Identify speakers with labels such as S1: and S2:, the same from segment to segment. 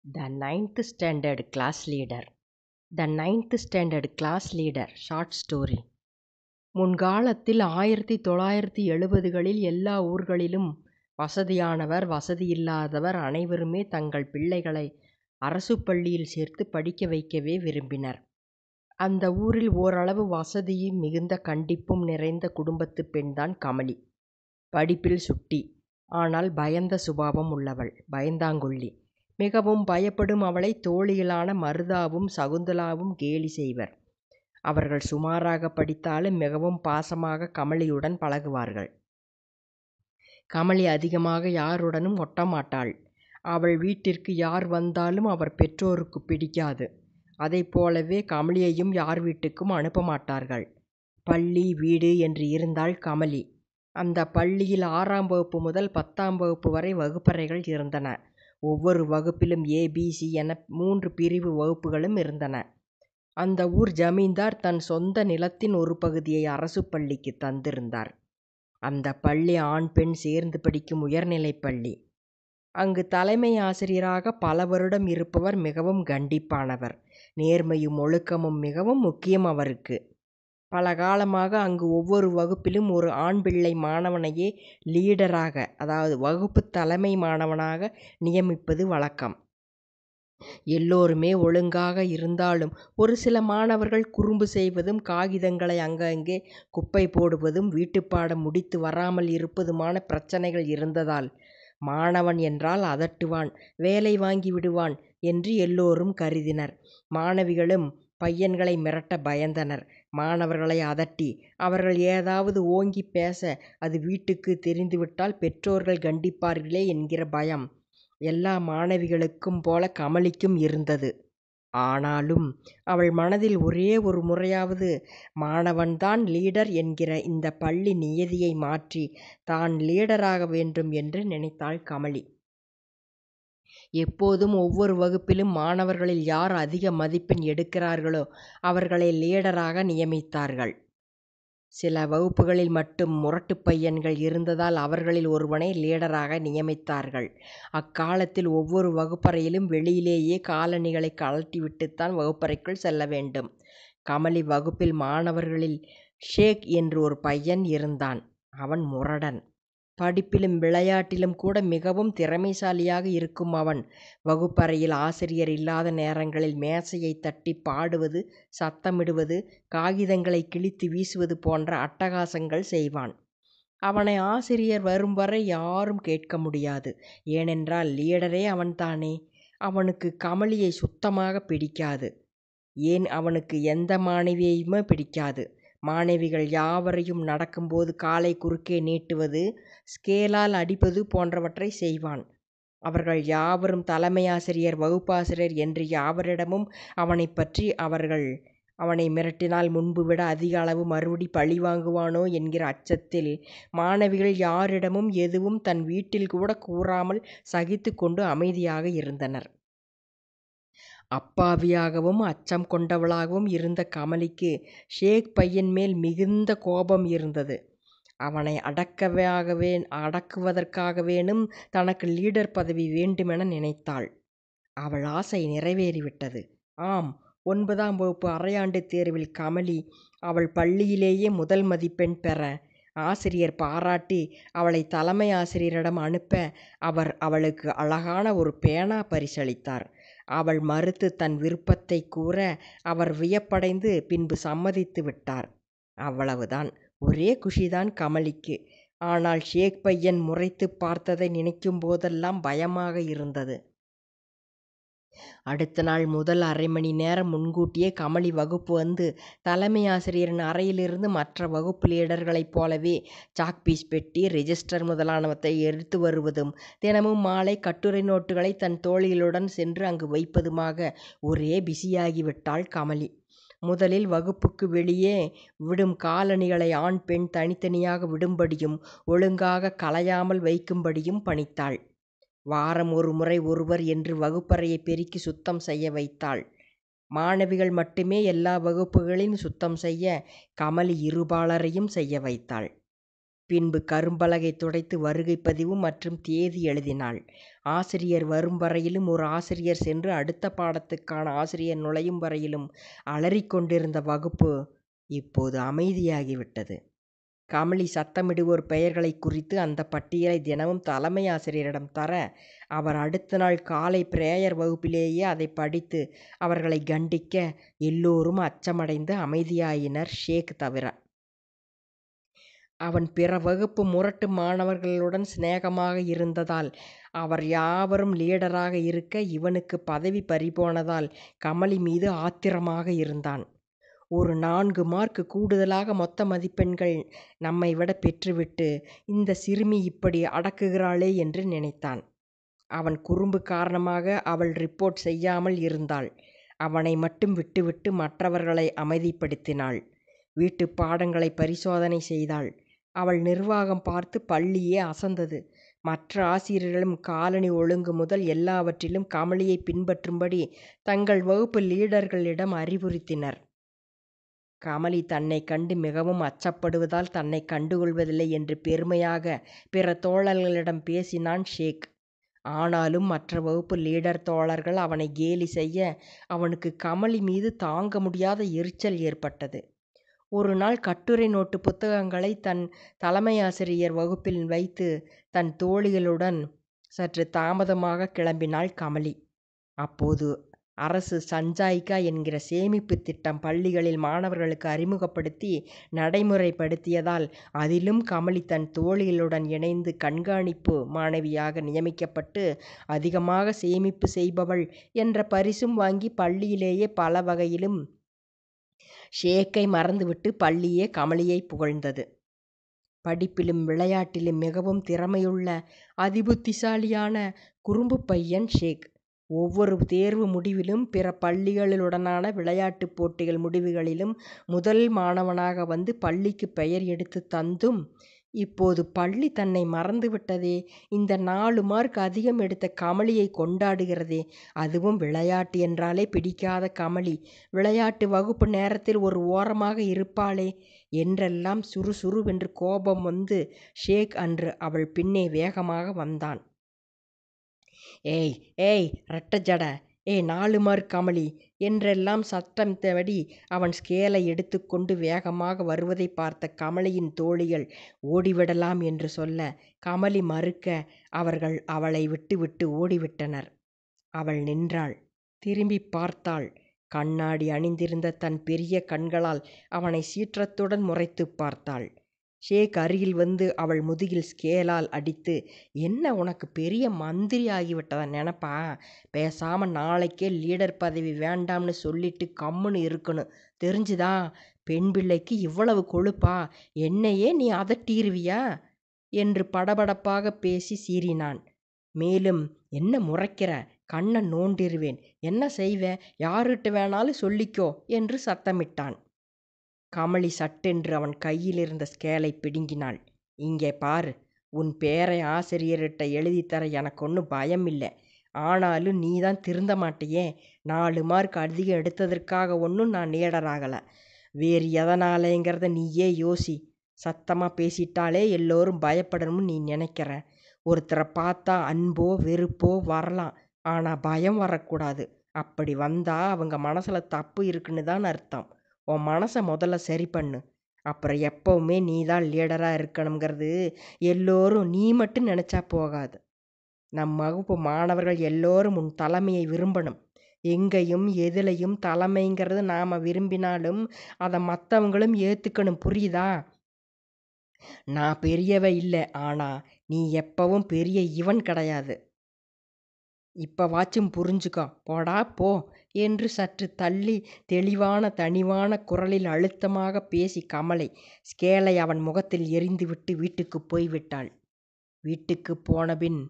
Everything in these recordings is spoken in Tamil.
S1: The ninth standard class leader. The ninth standard class leader. Short story. முன்காலத்தில் 1970களில் எல்லா ஊர்களிலும் வசதியானவர் வசதியில்லாதவர் அனைவருமே தங்கள் பிள்ளைகளை அரசு பள்ளியில் சேர்த்து படிக்க வைக்கவே விரும்பினர். அந்த ஊரில் ஓரளவு வசதியும் மிகுந்த கண்டிப்பும் நிறைந்த குடும்பத்து பெண்தான் கமலி. படிப்பில் சுட்டி, ஆனால் பயந்த சுபாவம் உள்ளவள், பயந்தாங்கொள்ளி. மிகவும் பயப்படும் அவளை தோழிகளான மருதாவும் சகுந்தலாவும் கேலி செய்வர். அவர்கள் சுமாராக படித்தாலும் மிகவும் பாசமாக கமலியுடன் பழகுவார்கள். கமலி அதிகமாக யாருடனும் ஒட்டமாட்டாள். அவள் வீட்டிற்கு யார் வந்தாலும் அவர் பெற்றோருக்கு பிடிக்காது. அதை போலவே கமலியையும் யார் வீட்டுக்கும் அனுப்ப மாட்டார்கள். பள்ளி வீடு என்று இருந்தாள் கமலி. அந்த பள்ளியில் 6ஆம் வகுப்பு முதல் 10ஆம் வகுப்பு வரை வகுப்பறைகள் இருந்தன. ஒவ்வொரு வகுப்பிலும் ஏபிசி என 3 பிரிவு வகுப்புகளும் இருந்தன. அந்த ஊர் ஜமீன்தார் தன் சொந்த நிலத்தின் ஒரு பகுதியை அரசு பள்ளிக்கு தந்திருந்தார். அந்த பள்ளி ஆண் பெண் சேர்ந்து படிக்கும் உயர்நிலைப் பள்ளி. அங்கு தலைமை ஆசிரியராக பல வருடம் இருப்பவர் மிகவும் கண்டிப்பானவர். நேர்மையும் ஒழுக்கமும் மிகவும் முக்கியம் அவருக்கு. பல காலமாக அங்கு ஒவ்வொரு வகுப்பிலும் ஒரு ஆண் பிள்ளை மாணவனையே லீடராக, அதாவது வகுப்பு தலைமை மாணவனாக நியமிப்பது வழக்கம். எல்லோருமே ஒழுங்காக இருந்தாலும் ஒரு சில மாணவர்கள் குறும்பு செய்வதும் காகிதங்களை அங்கங்கே குப்பை போடுவதும் வீட்டுப்பாடம் முடித்து வராமல் இருப்பதுமான பிரச்சனைகள் இருந்ததால் மாணவன் என்றால் அதட்டுவான், வேலை வாங்கி விடுவான் என்று எல்லோரும் கருதினர். மாணவிகளும் பையன்களை மிரட்ட பயந்தனர். மாணவர்களை அதட்டி அவர்கள் ஏதாவது ஓங்கி பேச அது வீட்டுக்கு தெரிந்துவிட்டால் பெற்றோர்கள் கண்டிப்பார்களே என்கிற பயம் எல்லா மாணவிகளுக்கும் போல கமலிக்கும் இருந்தது. ஆனாலும் அவள் மனதில் ஒரே ஒரு முறையாவது மாணவன்தான் லீடர் என்கிற இந்த பள்ளி நியதியை மாற்றி தான் லீடராக வேண்டும் என்று நினைத்தாள் கமலி. எப்போதும் ஒவ்வொரு வகுப்பிலும் மாணவர்களில் யார் அதிக மதிப்பெண் எடுக்கிறார்களோ அவர்களை லீடராக நியமித்தார்கள். சில வகுப்புகளில் மட்டும் முரட்டு பையன்கள் இருந்ததால் அவர்களில் ஒருவனை லீடராக நியமித்தார்கள். அக்காலத்தில் ஒவ்வொரு வகுப்பறையிலும் வெளியிலேயே காலணிகளை கழட்டிவிட்டுத்தான் வகுப்பறைக்குள் செல்ல வேண்டும். கமலி வகுப்பில் மாணவர்களில் ஷேக் என்று ஒரு பையன் இருந்தான். அவன் முரடன். படிப்பிலும் விளையாட்டிலும் கூட மிகவும் திறமைசாலியாக இருக்கும் அவன் வகுப்பறையில் ஆசிரியர் இல்லாத நேரங்களில் மேசையை தட்டி பாடுவது, சத்தமிடுவது, காகிதங்களை கிழித்து வீசுவது போன்ற அட்டகாசங்கள் செய்வான். அவனை ஆசிரியர் வரும் வரை யாரும் கேட்க முடியாது. ஏனென்றால் லீடரே அவன்தானே. அவனுக்கு கமலியை சுத்தமாக பிடிக்காது. ஏன், அவனுக்கு எந்த மாணவியையுமே பிடிக்காது. மாணவிகள் யாவரையும் நடக்கும்போது காலை குறுக்கே நீட்டுவது, ஸ்கேலால் அடிப்பது போன்றவற்றை செய்வான். அவர்கள் யாவரும் தலைமை ஆசிரியர், வகுப்பாசிரியர் என்று யாவரிடமும் அவனை பற்றி அவனை மிரட்டினால் முன்பு விட அதிக அளவு மறுபடி பழி வாங்குவானோ என்கிற அச்சத்தில் மாணவிகள் யாரிடமும் எதுவும் தன் வீட்டில் கூட கூறாமல் சகித்து கொண்டு அமைதியாக இருந்தனர். அப்பாவியாகவும் அச்சம் கொண்டவளாகவும் இருந்த கமலிக்கு ஷேக் பையன் மேல் மிகுந்த கோபம் இருந்தது. அவனை அடக்குவதற்காகவேனும் தனக்கு லீடர் பதவி வேண்டுமென நினைத்தாள். அவள் ஆசை நிறைவேறிவிட்டது. ஆம், 9ஆம் வகுப்பு அரையாண்டு தேர்வில் கமலி அவள் பள்ளியிலேயே முதல் மதிப்பெண் பெற ஆசிரியர் பாராட்டி அவளை தலைமை ஆசிரியரிடம் அனுப்ப அவர் அவளுக்கு அழகான ஒரு பேனா பரிசளித்தார். அவள் மறுத்து தன் விருப்பத்தை கூற அவர் வியப்படைந்து பின்பு சம்மதித்து விட்டார். அவ்வளவுதான். ஒரே குஷிதான் கமலிக்கு. ஆனால் ஷேக் பையன் முறைத்து பார்த்ததை நினைக்கும் போதெல்லாம் பயமாக இருந்தது. அடுத்த நாள் முதல் அரை மணி நேரம் முன்கூட்டியே கமலி வகுப்பு வந்து தலைமை ஆசிரியரின் அறையிலிருந்து மற்ற வகுப்பு லீடர்களைப் போலவே சாக்பீஸ் பெட்டி, ரெஜிஸ்டர் முதலானவற்றை எடுத்து வருவதும் தினமும் மாலை கட்டுரை நோட்டுகளை தன் தோழிகளுடன் சென்று அங்கு வைப்பதுமாக ஒரே பிஸியாகிவிட்டாள் கமலி. முதலில் வகுப்புக்கு வெளியே விடும் காலணிகளை ஆண் பெண் தனித்தனியாக விடும்படியும் ஒழுங்காக களையாமல் வைக்கும்படியும் பணித்தாள். வாரம் ஒரு முறை ஒருவர் என்று வகுப்பறையை பெருக்கி சுத்தம் செய்ய வைத்தாள். மாணவிகள் மட்டுமே எல்லா வகுப்புகளையும் சுத்தம் செய்ய கமலி இருபாலரையும் செய்ய வைத்தாள். பின்பு கரும்பலகை துடைத்து வருகை பதிவு மற்றும் தேதி எழுதினாள். ஆசிரியர் வரும் வரையிலும் ஒரு ஆசிரியர் சென்று அடுத்த பாடத்துக்கான ஆசிரியர் நுழையும் வரையிலும் அலறிக்கொண்டிருந்த வகுப்பு இப்போது அமைதியாகிவிட்டது. கமலி சத்தமிடுவோர் பெயர்களை குறித்து அந்த பட்டியலை தினமும் தலைமை ஆசிரியரிடம் தர, அவர் அடுத்த நாள் காலை பிரேயர் வகுப்பிலேயே அதை படித்து அவர்களை கண்டிக்க எல்லோரும் அச்சமடைந்து அமைதியாயினர், ஷேக் தவிர. அவன் பிற வகுப்பு முரட்டு மாணவர்களுடன் சிநேகமாக இருந்ததால், அவர் யாவரும் லீடராக இருக்க இவனுக்கு பதவி பறிபோனதால் கமலி மீது ஆத்திரமாக இருந்தான். ஒரு 4 மார்க் கூடுதலாக மொத்த மதிப்பெண்கள் நம்மை விட பெற்றுவிட்டு இந்த சிறுமி இப்படி அடக்குகிறாளே என்று நினைத்தான். அவன் குறும்பு காரணமாக அவள் ரிப்போர்ட் செய்யாமல் இருந்தாள். அவனை மட்டும் விட்டுவிட்டு மற்றவர்களை அமைதிப்படுத்தினாள். வீட்டு பாடங்களை பரிசோதனை செய்தாள். அவள் நிர்வாகம் பார்த்து பள்ளியே அசந்தது. மற்ற ஆசிரியர்களும் காலனி ஒழுங்கு முதல் எல்லாவற்றிலும் கமலியை பின்பற்றும்படி தங்கள் வகுப்பு லீடர்களிடம் அறிவுறுத்தினர். கமலி தன்னை கண்டு மிகவும் அச்சப்படுவதால் தன்னை கண்டுகொள்வதில்லை என்று பெருமையாக பிற தோழர்களிடம் பேசினான் ஷேக். ஆனாலும் மற்ற வகுப்பு லீடர் தோழர்கள் அவனை கேலி செய்ய அவனுக்கு கமலி மீது தாங்க முடியாத எரிச்சல் ஏற்பட்டது. ஒரு நாள் கட்டுரை நோட்டு புத்தகங்களை தன் தலைமையாசிரியர் வகுப்பில் வைத்து தன் தோழிகளுடன் சற்று தாமதமாக கிளம்பினாள் கமலி. அப்போது அரசு சஞ்சாய்கா என்கிற சேமிப்பு திட்டம் பள்ளிகளில் மாணவர்களுக்கு அறிமுகப்படுத்தி நடைமுறைப்படுத்தியதால் அதிலும் கமலி தன் தோழிகளுடன் இணைந்து கண்காணிப்பு மாணவியாக நியமிக்கப்பட்டு அதிகமாக சேமிப்பு செய்பவள் என்ற பரிசும் வாங்கி பள்ளியிலேயே பல வகையிலும் ஷேக்கை மறந்துவிட்டு பள்ளியே கமலியை புகழ்ந்தது. படிப்பிலும் விளையாட்டிலும் மிகவும் திறமையுள்ள அதிபுத்திசாலியான குறும்பு பையன் ஷேக். ஒவ்வொரு தேர்வு முடிவிலும் பிற பள்ளிகளுடனான விளையாட்டுப் போட்டிகள் முடிவுகளிலும் முதல் மாணவனாக வந்து பள்ளிக்கு பெயர் எடுத்து தந்தும், இப்போது பள்ளி தன்னை மறந்துவிட்டதே, இந்த 4 மார்க் அதிகம் எடுத்த கமலியை கொண்டாடுகிறதே, அதுவும் விளையாட்டு என்றாலே பிடிக்காத கமலி விளையாட்டு வகுப்பு நேரத்தில் ஒரு ஓரமாக இருப்பாளே என்றெல்லாம் சுறுசுறுவென்று கோபம் வந்து ஷேக் அன்று அவள் பின்னே வேகமாக வந்தான். ஏய் ஏய் ரெட்ட ஜட, 4 மார்க் கமலி என்றெல்லாம் சத்தமிட்டபடி அவன் ஸ்கேலை எடுத்துக்கொண்டு வேகமாக வருவதை பார்த்த கமலியின் தோழிகள் ஓடிவிடலாம் என்று சொல்ல, கமலி மறுக்க அவர்கள் அவளை விட்டுவிட்டு ஓடிவிட்டனர். அவள் நின்றாள். திரும்பி பார்த்தாள். கண்ணாடி அணிந்திருந்த தன் பெரிய கண்களால் அவனை சீற்றத்துடன் முறைத்து பார்த்தாள். ஷேக் அருகில் வந்து அவள் முதுகில் ஸ்கேலால் அடித்து, என்ன உனக்கு பெரிய மந்திரி ஆகிவிட்டதா நினப்பா? பேசாம நாளைக்கே லீடர் பதவி வேண்டாம்னு சொல்லிட்டு கம்முன்னு இருக்கணும், தெரிஞ்சுதா? பெண் பிள்ளைக்கு இவ்வளவு கொழுப்பா? என்னையே நீ அதட்டிருவியா என்று படபடப்பாக பேசி சீறினான். மேலும், என்ன முறைக்கிற? கண்ணை நோண்டிருவேன், என்ன செய்வேன், யார்கிட்ட வேணாலும் சொல்லிக்கோ என்று சத்தமிட்டான். கமலி சட்டென்று அவன் கையிலிருந்த ஸ்கேலை பிடுங்கினாள். இங்கே பாரு, உன் பேரை ஆசிரியர்கிட்ட எழுதித்தர எனக்கு ஒன்றும் பயம் இல்லை. ஆனாலும் நீ தான் திருந்த மாட்டியே. 4 மார்க் அதிகம் எடுத்ததற்காக ஒன்றும் நான் லீடராகலை. வேறு எதனாலேங்கிறத நீயே யோசி. சத்தமாக பேசிட்டாலே எல்லோரும் பயப்படணும்னு நீ நினைக்கிற. ஒருத்தரை பார்த்தா அன்போ வெறுப்போ வரலாம், ஆனால் பயம் வரக்கூடாது. அப்படி வந்தால் அவங்க மனசில் தப்பு இருக்குன்னு தான் அர்த்தம். உன் மனசை முதல்ல சரி பண்ணு. அப்புறம் எப்போவுமே நீ தான் லீடராக இருக்கணுங்கிறது எல்லோரும் நீ மட்டும் நினச்சா போகாது. நம் வகுப்பு மாணவர்கள் எல்லோரும் உன் தலைமையை விரும்பணும். எங்கேயும் எதுலையும் தலைமைங்கிறது நாம் விரும்பினாலும் அதை மற்றவங்களும் ஏற்றுக்கணும், புரியுதா? நான் பெரியவ இல்லை, ஆனால் நீ எப்பவும் பெரிய இவன் கிடையாது. இப்போவாச்சும் புரிஞ்சுக்கோ, போடா போ என்று சற்று தள்ளி தெளிவான தனிவான குரலில் அழுத்தமாக பேசி கமலை ஸ்கேலை அவன் முகத்தில் எறிந்துவிட்டு வீட்டுக்கு போய்விட்டாள். வீட்டுக்கு போனபின்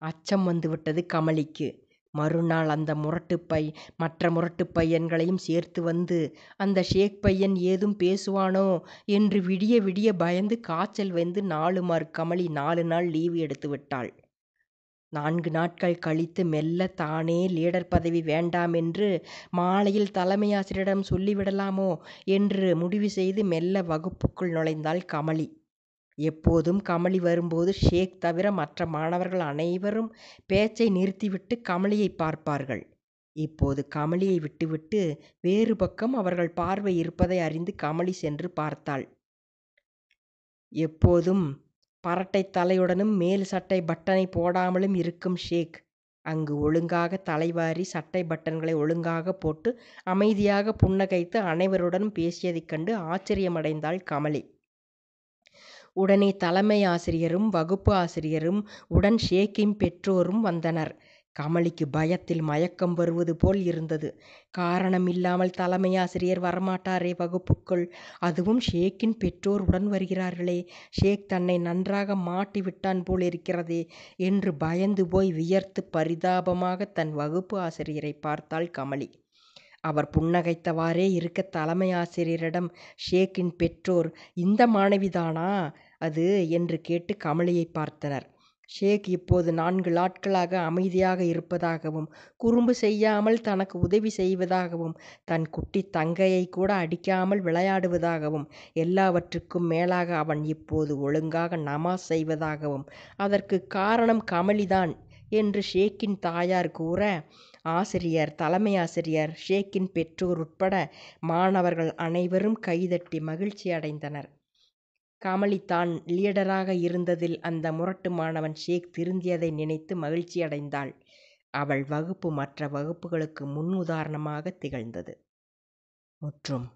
S1: அச்சம் வந்துவிட்டது கமலிக்கு. மறுநாள் அந்த மற்ற முரட்டு பையன்களையும் சேர்த்து வந்து அந்த ஷேக் பையன் ஏதும் பேசுவானோ என்று விடிய விடிய பயந்து காய்ச்சல் வந்து 4 மார்க் கமலி 4 நாள் லீவு எடுத்து விட்டாள். 4 நாட்கள் கழித்து மெல்ல தானே லீடர் பதவி வேண்டாமென்று மாலையில் தலைமையாசிரியரிடம் சொல்லிவிடலாமோ என்று முடிவு செய்து மெல்ல வகுப்புக்குள் நுழைந்தாள் கமலி. எப்போதும் கமலி வரும்போது ஷேக் தவிர மற்ற மாணவர்கள் அனைவரும் பேச்சை நிறுத்திவிட்டு கமலியை பார்ப்பார்கள். இப்போது கமலியை விட்டுவிட்டு வேறு பக்கம் அவர்கள் பார்வை இருப்பதை அறிந்து கமலி சென்று பார்த்தாள். எப்போதும் பரட்டை தலையுடனும் மேல் சட்டை பட்டனை போடாமலும் இருக்கும் ஷேக் அங்கு ஒழுங்காக தலைவாரி சட்டை பட்டன்களை ஒழுங்காக போட்டு அமைதியாக புன்னகைத்து அனைவருடனும் பேசியதைக் கண்டு ஆச்சரியமடைந்தாள் கமலி. உடனே தலைமை ஆசிரியரும் வகுப்பு ஆசிரியரும் உடன் ஷேக்கின் பெற்றோரும் வந்தனர். கமலிக்கு பயத்தில் மயக்கம் வருவது போல் இருந்தது. காரணமில்லாமல் தலைமை ஆசிரியர் வரமாட்டாரே வகுப்புக்குள், அதுவும் ஷேக்கின் பெற்றோர் உடன் வருகிறார்களே, ஷேக் தன்னை நன்றாக மாட்டி விட்டான் போல் இருக்கிறதே என்று பயந்து போய் வியர்த்து பரிதாபமாக தன் வகுப்பு ஆசிரியரை பார்த்தாள் கமலி. அவர் புன்னகைத்தவாறே இருக்க தலைமை ஆசிரியரிடம் ஷேக்கின் பெற்றோர், இந்த மாணவிதானா அது என்று கேட்டு கமலியை பார்த்தனர். ஷேக் இப்போது 4 நாட்களாக அமைதியாக இருப்பதாகவும் குறும்பு செய்யாமல் தனக்கு உதவி செய்வதாகவும் தன் குட்டி தங்கையை கூட அடிக்காமல் விளையாடுவதாகவும் எல்லாவற்றுக்கும் மேலாக அவன் இப்போது ஒழுங்காக நமாஸ் செய்வதாகவும் அதற்கு காரணம் கமலிதான் என்று ஷேக்கின் தாயார் கூற, ஆசிரியர், தலைமை ஆசிரியர், ஷேக்கின் பெற்றோர் உட்பட மாணவர்கள் அனைவரும் கைதட்டி மகிழ்ச்சி அடைந்தனர். கமலி தான் லீடராக இருந்ததில் அந்த முரட்டு மாணவன் ஷேக் திருந்தியதை நினைத்து மகிழ்ச்சி அடைந்தாள். அவள் வகுப்பு மற்ற வகுப்புகளுக்கு முன் உதாரணமாக திகழ்ந்தது. முற்றும்.